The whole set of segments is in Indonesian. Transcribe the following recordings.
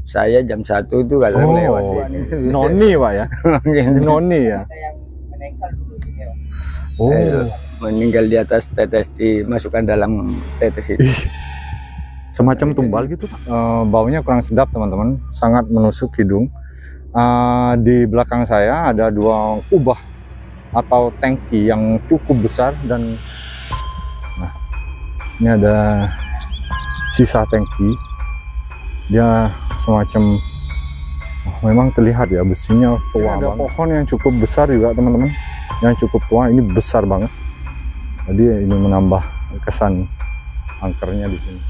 Saya jam 1 itu kadang lewat. Noni Pak ya? Noni ya? Oh, meninggal di atas tetes, dimasukkan dalam tetes itu. Semacam tumbal gitu Pak? Baunya kurang sedap teman-teman, sangat menusuk hidung. Di belakang saya ada 2 kubah atau tangki yang cukup besar, dan nah, ini ada sisa tangki. Dia semacam memang terlihat ya besinya tua. Ada pohon yang cukup besar juga teman-teman, yang cukup tua, ini besar banget. Jadi ini menambah kesan angkernya di sini.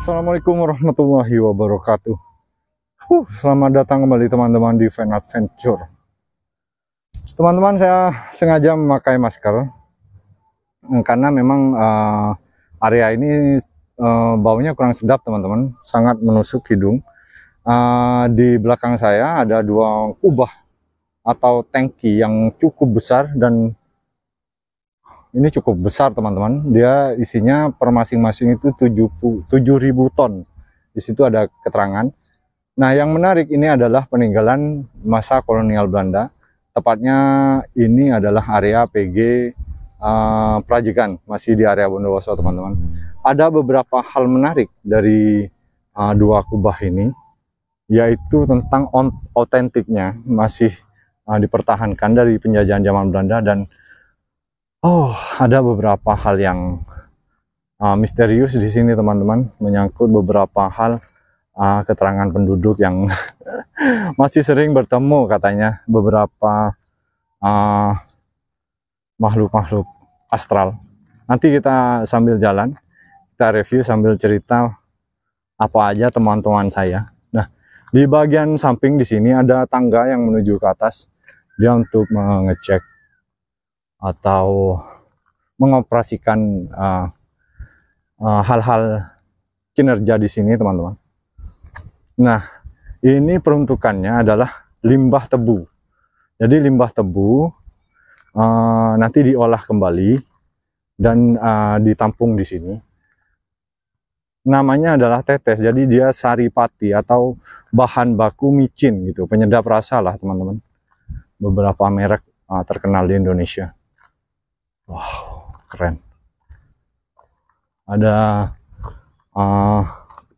Assalamualaikum warahmatullahi wabarakatuh. Selamat datang kembali teman-teman di Van Adventure. Teman-teman, saya sengaja memakai masker karena memang area ini baunya kurang sedap teman-teman, sangat menusuk hidung. Di belakang saya ada 2 kubah atau tangki yang cukup besar, dan ini cukup besar teman-teman. Dia isinya per masing-masing itu 7.000 ton. Di situ ada keterangan. Nah, yang menarik ini adalah peninggalan masa kolonial Belanda. Tepatnya ini adalah area PG Prajigan, masih di area Bondowoso teman-teman. Ada beberapa hal menarik dari 2 kubah ini, yaitu tentang otentiknya masih dipertahankan dari penjajahan zaman Belanda, dan ada beberapa hal yang misterius di sini teman-teman, menyangkut beberapa hal keterangan penduduk yang masih sering bertemu katanya beberapa makhluk-makhluk astral. Nanti kita sambil jalan, kita review sambil cerita apa aja teman-teman saya. Nah, di bagian samping di sini ada tangga yang menuju ke atas. Dia untuk mengecek atau mengoperasikan hal-hal kinerja di sini teman-teman. Nah, ini peruntukannya adalah limbah tebu. Jadi limbah tebu nanti diolah kembali dan ditampung di sini. Namanya adalah tetes. Jadi dia saripati atau bahan baku micin gitu, penyedap rasa lah teman-teman. Beberapa merek terkenal di Indonesia. Wow, keren. Ada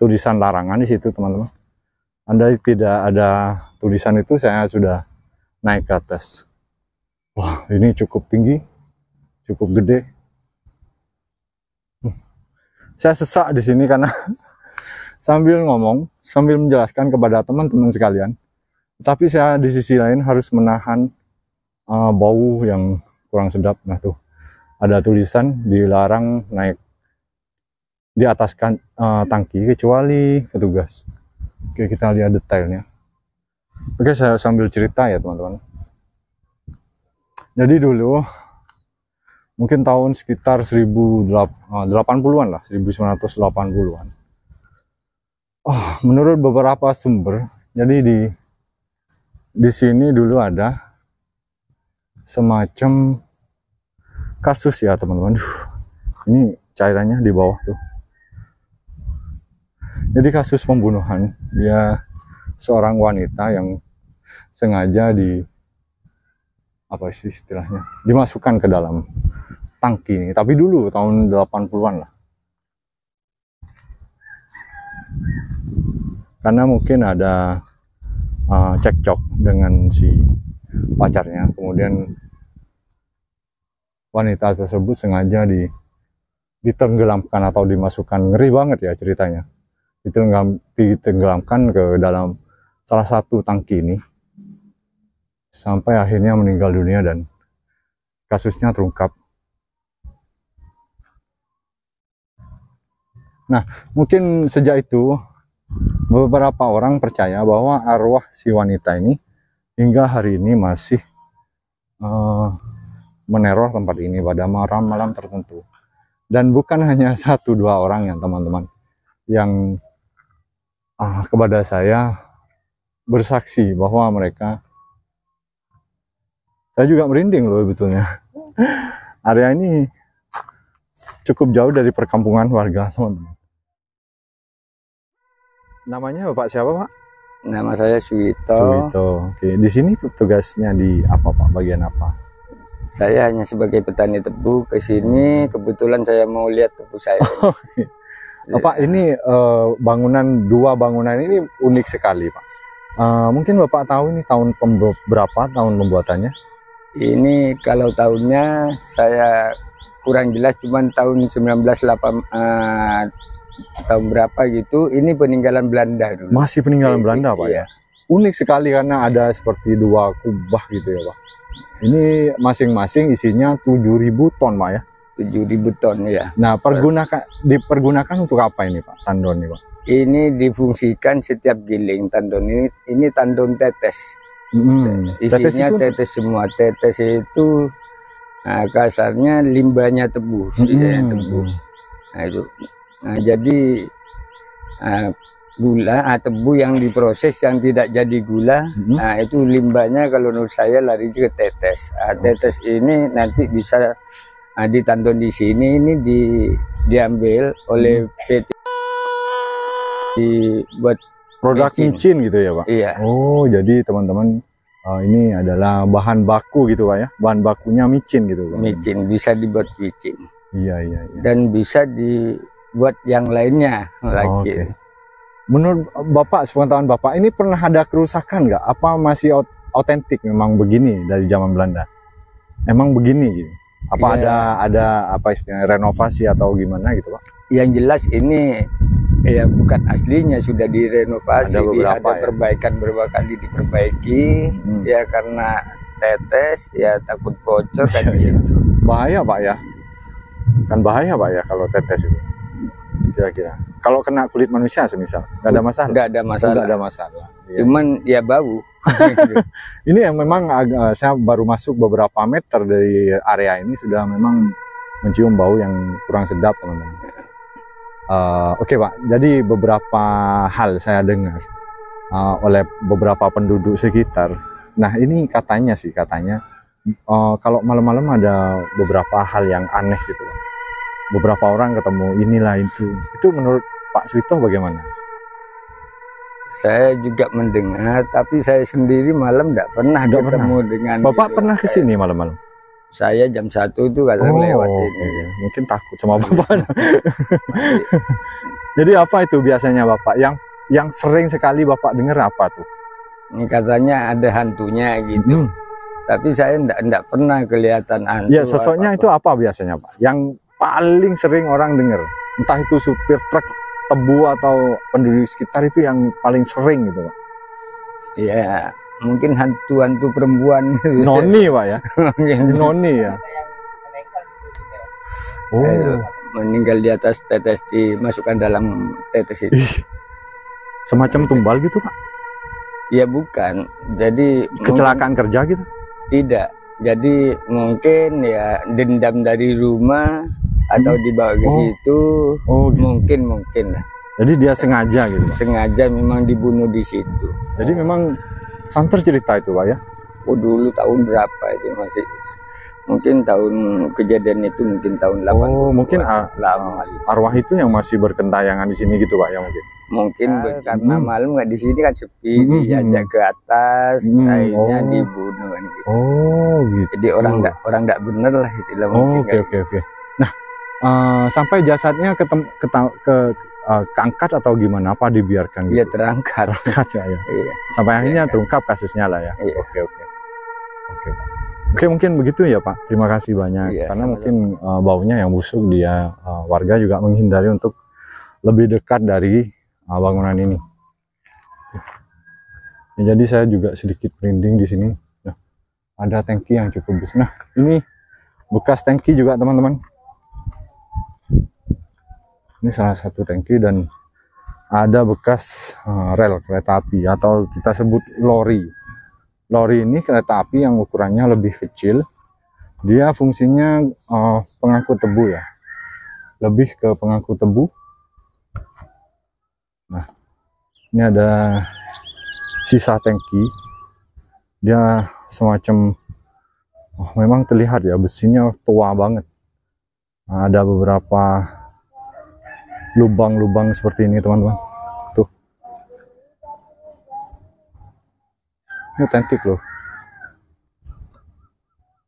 tulisan larangan di situ teman-teman. Anda tidak ada tulisan itu, saya sudah naik ke atas. Wah, ini cukup tinggi, cukup gede. Saya sesak di sini karena sambil ngomong, sambil menjelaskan kepada teman-teman sekalian. Tapi saya di sisi lain harus menahan bau yang kurang sedap. Nah tuh, ada tulisan dilarang naik di atas tangki kecuali petugas. Oke, kita lihat detailnya. Oke, saya sambil cerita ya teman-teman. Jadi dulu mungkin tahun sekitar 1080-an lah, 1980-an. Menurut beberapa sumber, jadi di sini dulu ada semacam kasus ya teman-teman. Ini cairannya di bawah tuh. Jadi kasus pembunuhan, dia seorang wanita yang sengaja apa sih istilahnya, dimasukkan ke dalam tangki ini, tapi dulu tahun 80-an lah. Karena mungkin ada cekcok dengan si pacarnya, kemudian wanita tersebut sengaja ditenggelamkan atau dimasukkan, ngeri banget ya ceritanya, ditenggelamkan ke dalam salah satu tangki ini sampai akhirnya meninggal dunia dan kasusnya terungkap. Nah, mungkin sejak itu beberapa orang percaya bahwa arwah si wanita ini hingga hari ini masih meneror tempat ini pada malam-malam tertentu. Dan bukan hanya 1-2 orang yang teman-teman yang kepada saya bersaksi bahwa mereka, saya juga merinding loh betulnya. Area ini cukup jauh dari perkampungan warga, teman-teman. Namanya Bapak siapa, Pak? Nama saya Suwito. Suwito. Oke, di sini tugasnya di apa, Pak? Bagian apa? Saya hanya sebagai petani tebu. Ke sini kebetulan saya mau lihat tebu saya. Oke. Pak, ini dua bangunan ini unik sekali, Pak. Mungkin Bapak tahu ini berapa tahun pembuatannya? Ini kalau tahunnya saya kurang jelas, cuman tahun 1908 tahun berapa gitu. Ini peninggalan Belanda dulu. Masih peninggalan Belanda, Pak? Iya. Unik sekali karena ada seperti 2 kubah gitu ya, Pak. Ini masing-masing isinya 7.000 ton, Pak ya? 7.000 ton ya. Nah, dipergunakan untuk apa ini, Pak? Tandon ini, Pak? Ini difungsikan setiap giling tandon ini tandon tetes. Isinya tetes semua. Tetes itu kasarnya limbahnya tebu, tebu. Nah itu. Nah, jadi gula tebu yang diproses yang tidak jadi gula, nah itu limbahnya kalau menurut saya lari ke tetes. Tetes ini nanti bisa ditandon di sini, ini diambil oleh PT dibuat produk micin gitu ya, Pak? Iya. Oh, jadi teman-teman ini adalah bahan baku gitu, Pak ya? Bahan bakunya micin gitu, Pak? Micin, bisa dibuat micin. Iya. Dan bisa buat yang lainnya lagi. Okay. Menurut Bapak, sepengetahuan Bapak, ini pernah ada kerusakan nggak? Apa masih otentik memang begini dari zaman Belanda? Emang begini gitu? Apa ada apa istilahnya renovasi atau gimana gitu, Pak? Yang jelas ini ya bukan aslinya, sudah direnovasi, ada perbaikan beberapa kali diperbaiki ya karena tetes ya takut bocor kan di situ. Bahaya, Pak ya? Kan bahaya, Pak ya kalau tetes itu. Kira-kira kalau kena kulit manusia semisal nggak ada masalah? Nggak ada masalah. Ya. Cuman ya bau. Ini yang memang saya baru masuk beberapa meter dari area ini sudah memang mencium bau yang kurang sedap, teman-teman. Oke, Pak, jadi beberapa hal saya dengar oleh beberapa penduduk sekitar. Nah, ini katanya kalau malam-malam ada beberapa hal yang aneh gitu, Pak. Beberapa orang ketemu inilah itu menurut Pak Suwito bagaimana? Saya juga mendengar, tapi saya sendiri malam tidak pernah ketemu dengan. Bapak pernah ke sini malam-malam? Saya jam 1 itu kadang lewat ini. Mungkin takut sama Bapak. Jadi apa itu biasanya Bapak yang sering sekali Bapak dengar apa tuh? Ini katanya ada hantunya gitu. Tapi saya enggak pernah kelihatan hantu. Ya, sosoknya itu apa biasanya, Pak? Yang paling sering orang dengar, entah itu supir truk tebu atau penduduk sekitar, itu yang paling sering gitu, Pak. Iya, mungkin hantu perempuan. Noni, Pak ya. Noni ya. Oh, meninggal di atas tetes, dimasukkan dalam tetes itu. Semacam tumbal gitu, Pak? Ya bukan. Jadi kecelakaan kerja gitu? Tidak. Jadi mungkin ya dendam dari rumah atau dibawa ke situ. Oh, gitu. Mungkin lah. Jadi dia sengaja gitu, Pak? Sengaja memang dibunuh di situ. Jadi memang santer cerita itu, Pak ya? Oh, dulu tahun berapa itu masih? Mungkin tahun kejadian itu mungkin tahun 80. Oh, mungkin lama. Arwah itu yang masih berkentayangan di sini gitu, Pak ya mungkin? mungkin karena malam nggak di sini kan sepi, diajak ke atas, akhirnya dibunuh kan gitu. Oh gitu. Jadi orang nggak bener lah istilah. Oke. Nah, sampai jasadnya keangkat atau gimana? Apa dibiarkan? Iya, gitu? terangkat. Ya. Iya. Sampai akhirnya terungkap kasusnya lah ya. Iya. Oke. Oke, mungkin begitu ya Pak. Terima kasih banyak. Iya, karena sama-sama. mungkin baunya yang busuk, dia warga juga menghindari untuk lebih dekat dari bangunan ini. Ya, jadi saya juga sedikit merinding di sini. Nah, ada tangki yang cukup besar. Nah, ini bekas tangki juga teman-teman. Ini salah satu tangki dan ada bekas rel kereta api atau kita sebut lori. Lori ini kereta api yang ukurannya lebih kecil. Dia fungsinya pengangkut tebu ya. Lebih ke pengangkut tebu. Nah, ini ada sisa tangki. Dia semacam memang terlihat ya besinya tua banget. Nah, ada beberapa lubang-lubang seperti ini teman-teman. Tuh. Ini otentik loh.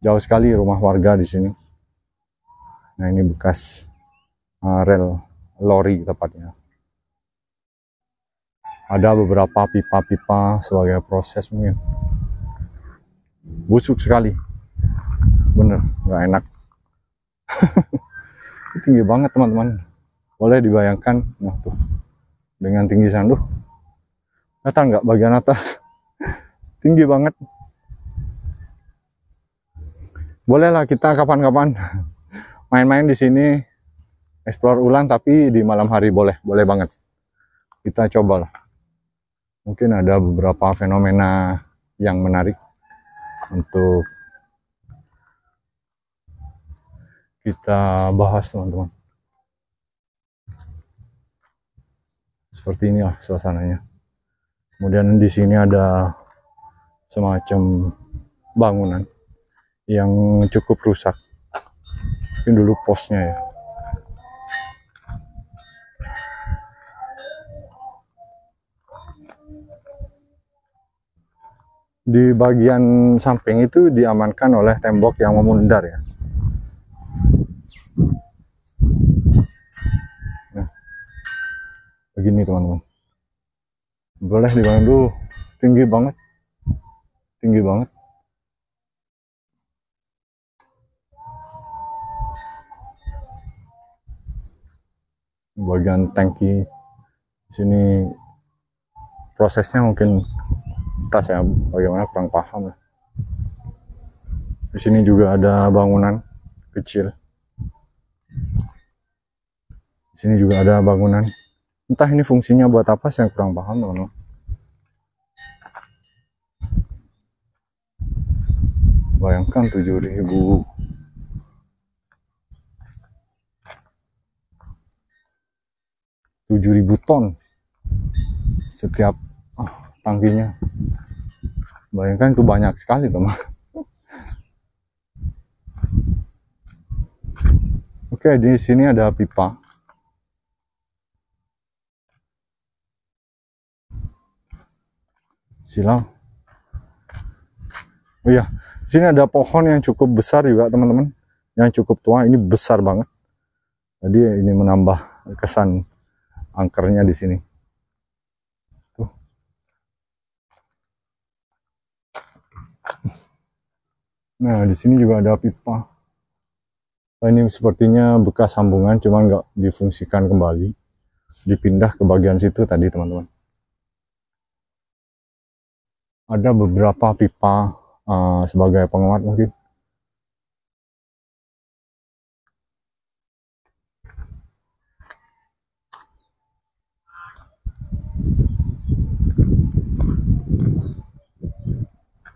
Jauh sekali rumah warga di sini. Nah, ini bekas rel lori tepatnya. Ada beberapa pipa-pipa sebagai proses mungkin. Busuk sekali. Bener, nggak enak. Tinggi banget teman-teman. Boleh dibayangkan, nah tuh, dengan tinggi sanduh. Kelihatan nggak bagian atas? Tinggi banget. Bolehlah kita kapan-kapan main-main di sini, explore ulang, tapi di malam hari boleh banget. Kita cobalah. Mungkin ada beberapa fenomena yang menarik untuk kita bahas teman-teman. Seperti inilah suasananya. Kemudian di sini ada semacam bangunan yang cukup rusak. Ini dulu posnya ya. Di bagian samping itu diamankan oleh tembok yang memundar ya. Nah, begini teman-teman. Boleh dibangun dulu. Tinggi banget. Bagian tangki di sini prosesnya mungkin entah saya bagaimana, kurang paham. Di sini juga ada bangunan kecil. Di sini juga ada bangunan. Entah ini fungsinya buat apa, saya kurang paham teman-teman. Bayangkan 7.000 ton setiap tangkinya. Bayangkan itu banyak sekali teman. Oke, di sini ada pipa. Silau. Oh iya, di sini ada pohon yang cukup besar juga teman-teman, yang cukup tua. Ini besar banget. Jadi ini menambah kesan angkernya di sini. Tuh. Nah, di sini juga ada pipa. Nah, ini sepertinya bekas sambungan, cuma nggak difungsikan kembali. Dipindah ke bagian situ tadi teman-teman. Ada beberapa pipa sebagai penguat mungkin.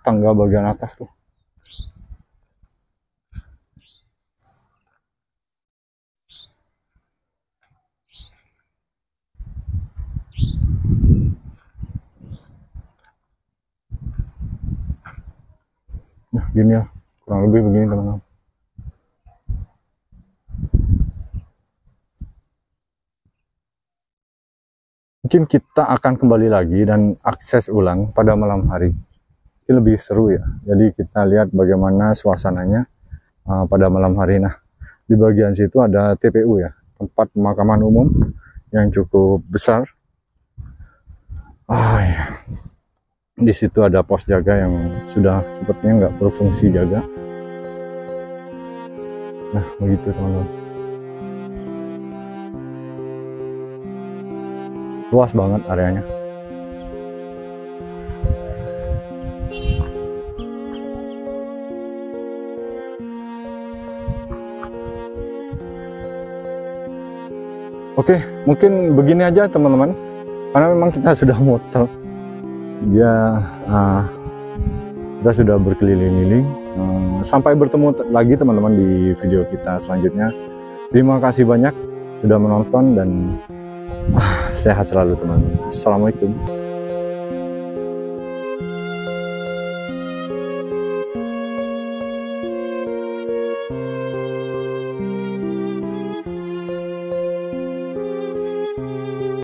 Tangga bagian atas tuh. Nah, gini ya, kurang lebih begini teman-teman. Mungkin kita akan kembali lagi dan akses ulang pada malam hari. Ini lebih seru ya. Jadi kita lihat bagaimana suasananya pada malam hari. Nah, di bagian situ ada TPU ya, tempat pemakaman umum yang cukup besar. Ya. Di situ ada pos jaga yang sudah sepertinya nggak berfungsi jaga. Nah, begitu teman-teman. Luas banget areanya. Oke, mungkin begini aja teman-teman, karena memang kita sudah muter. Kita sudah berkeliling-liling. Sampai bertemu lagi teman-teman di video kita selanjutnya. Terima kasih banyak sudah menonton dan sehat selalu teman-teman. Assalamualaikum.